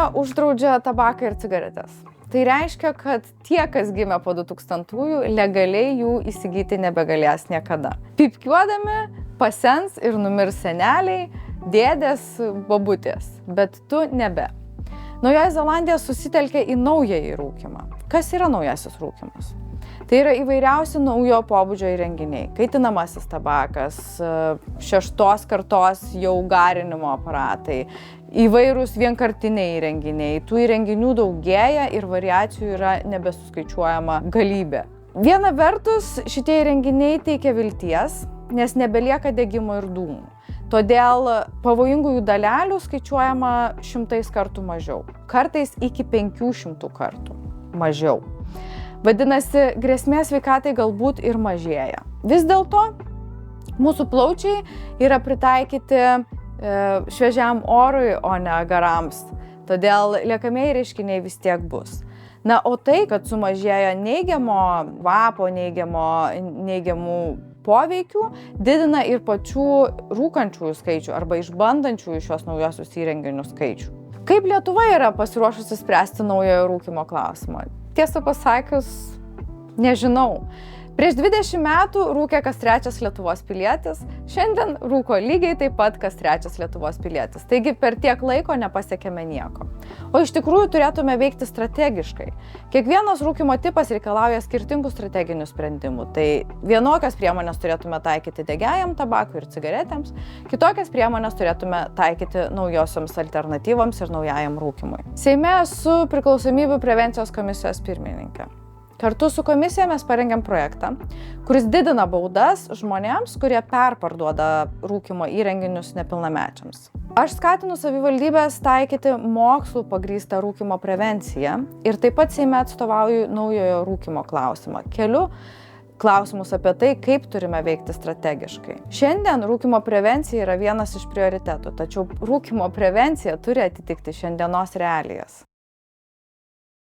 Suomija uždraudžia tabaką ir cigaretės. Tai reiškia, kad tie, kas gimė po 2000-ųjų, legaliai jų įsigyti nebegalės niekada. Pypkiuodami pasens ir numirs seneliai, dėdės, bobutės, bet tu nebe. Naujoji Zelandija susitelkė į naująjį rūkymą. Kas yra naujasis rūkymas? Tai yra įvairiausi naujo pobūdžio įrenginiai. Kaitinamasis tabakas, 6 kartos jau garinimo aparatai, įvairūs vienkartiniai įrenginiai. Tų įrenginių daugėja ir variacijų yra nebesuskaičiuojama galybė. Viena vertus, šitie įrenginiai teikia vilties, nes nebelieka degimo ir dūmų. Todėl pavojingųjų dalelių skaičiuojama 100 kartų mažiau, kartais iki 500 kartų mažiau. Vadinasi, grėsmės sveikatai galbūt ir mažėja. Vis dėlto, mūsų plaučiai yra pritaikyti šviežiam orui, o ne garams. Todėl liekamieji reiškiniai vis tiek bus. Na, o tai, kad sumažėjo neigiamo kvapo, neigiamų poveikių, didina ir pačių rūkančiųjų skaičių arba išbandančiųjų šios naujosius įrenginius skaičių. Kaip Lietuva yra pasiruošusi spręsti naujojo rūkymo klausimą? Tiesą pasakius, nežinau. Prieš 20 metų rūkė kas 3 Lietuvos pilietis, šiandien rūko lygiai taip pat kas 3 Lietuvos pilietis. Taigi per tiek laiko nepasiekėme nieko. O iš tikrųjų turėtume veikti strategiškai. Kiekvienas rūkymo tipas reikalauja skirtingų strateginių sprendimų. Tai vienokias priemonės turėtume taikyti degiajam tabakui ir cigaretėms, kitokias priemonės turėtume taikyti naujosioms alternatyvoms ir naujajam rūkymui. Seime esu priklausomybių prevencijos komisijos pirmininkė. Kartu su komisija mes parengėm projektą, kuris didina baudas žmonėms, kurie perparduoda rūkymo įrenginius nepilnamečiams. Aš skatinu savivaldybės taikyti mokslų pagrįstą rūkymo prevenciją ir taip pat Seime atstovauju naujojo rūkymo klausimą. Keliu klausimus apie tai, kaip turime veikti strategiškai. Šiandien rūkymo prevencija yra vienas iš prioritetų, tačiau rūkymo prevencija turi atitikti šiandienos realijas.